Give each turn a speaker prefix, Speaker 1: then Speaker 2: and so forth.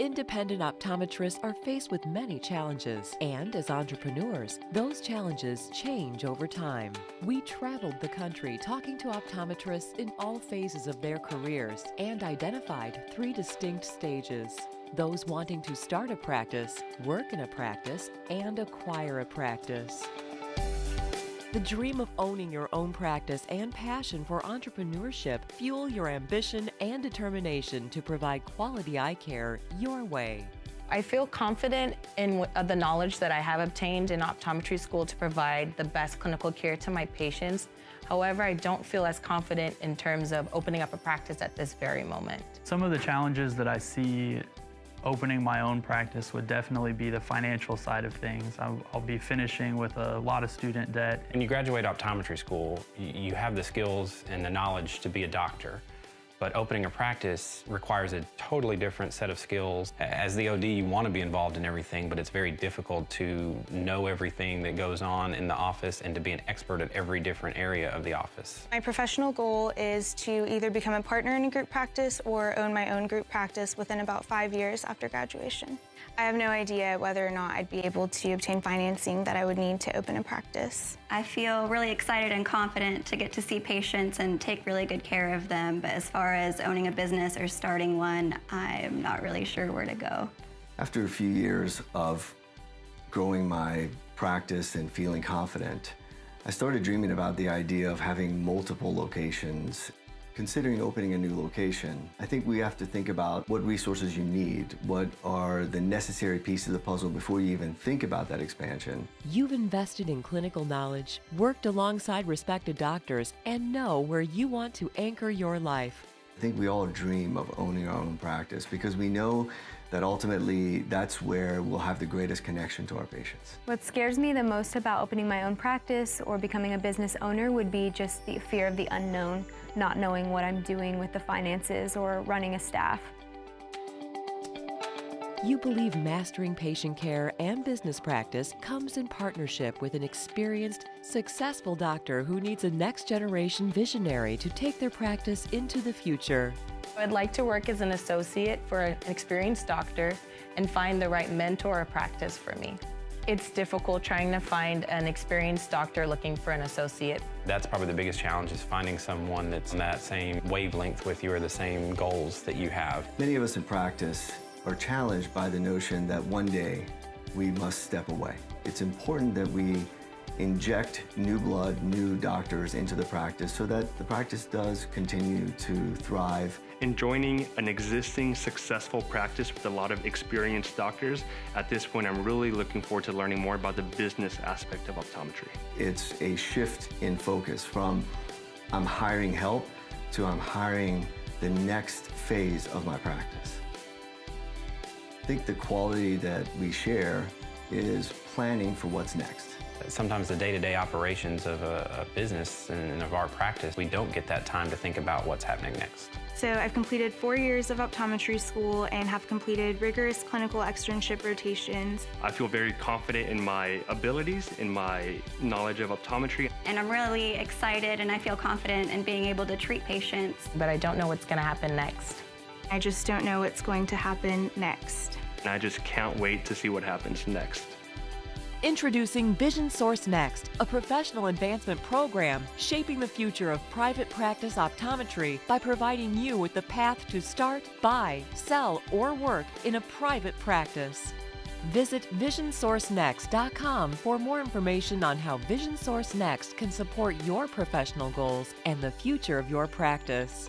Speaker 1: Independent optometrists are faced with many challenges, and as entrepreneurs, those challenges change over time. We traveled the country talking to optometrists in all phases of their careers and identified 3 distinct stages. Those wanting to start a practice, work in a practice, and acquire a practice. The dream of owning your own practice and passion for entrepreneurship fuel your ambition and determination to provide quality eye care your way.
Speaker 2: I feel confident in the knowledge that I have obtained in optometry school to provide the best clinical care to my patients. However, I don't feel as confident in terms of opening up a practice at this very moment.
Speaker 3: Some of the challenges that I see opening my own practice would definitely be the financial side of things. I'll be finishing with a lot of student debt.
Speaker 4: When you graduate optometry school, you have the skills and the knowledge to be a doctor. But opening a practice requires a totally different set of skills. As the OD, you want to be involved in everything, but it's very difficult to know everything that goes on in the office and to be an expert at every different area of the office.
Speaker 5: My professional goal is to either become a partner in a group practice or own my own group practice within about 5 years after graduation. I have no idea whether or not I'd be able to obtain financing that I would need to open a practice.
Speaker 6: I feel really excited and confident to get to see patients and take really good care of them, but as far as owning a business or starting one, I'm not really sure where to go.
Speaker 7: After a few years of growing my practice and feeling confident, I started dreaming about the idea of having multiple locations. Considering opening a new location, I think we have to think about what resources you need, what are the necessary pieces of the puzzle before you even think about that expansion.
Speaker 1: You've invested in clinical knowledge, worked alongside respected doctors, and know where you want to anchor your life.
Speaker 7: I think we all dream of owning our own practice because we know that ultimately that's where we'll have the greatest connection to our patients.
Speaker 8: What scares me the most about opening my own practice or becoming a business owner would be just the fear of the unknown, not knowing what I'm doing with the finances or running a staff.
Speaker 1: You believe mastering patient care and business practice comes in partnership with an experienced, successful doctor who needs a next-generation visionary to take their practice into the future.
Speaker 2: I'd like to work as an associate for an experienced doctor and find the right mentor or practice for me. It's difficult trying to find an experienced doctor looking for an associate.
Speaker 4: That's probably the biggest challenge, is finding someone that's on that same wavelength with you or the same goals that you have.
Speaker 7: Many of us in practice are challenged by the notion that one day we must step away. It's important that we inject new blood, new doctors into the practice so that the practice does continue to thrive.
Speaker 9: In joining an existing successful practice with a lot of experienced doctors, at this point I'm really looking forward to learning more about the business aspect of optometry.
Speaker 7: It's a shift in focus from I'm hiring help to I'm hiring the next phase of my practice. I think the quality that we share is planning for what's next.
Speaker 4: Sometimes the day-to-day operations of a business and of our practice, we don't get that time to think about what's happening next.
Speaker 5: So I've completed 4 years of optometry school and have completed rigorous clinical externship rotations.
Speaker 9: I feel very confident in my abilities, in my knowledge of optometry.
Speaker 6: And I'm really excited and I feel confident in being able to treat patients.
Speaker 2: But I don't know what's going to happen next.
Speaker 5: I just don't know what's going to happen next.
Speaker 9: And I just can't wait to see what happens next.
Speaker 1: Introducing Vision Source Next, a professional advancement program shaping the future of private practice optometry by providing you with the path to start, buy, sell, or work in a private practice. Visit VisionSourceNext.com for more information on how Vision Source Next can support your professional goals and the future of your practice.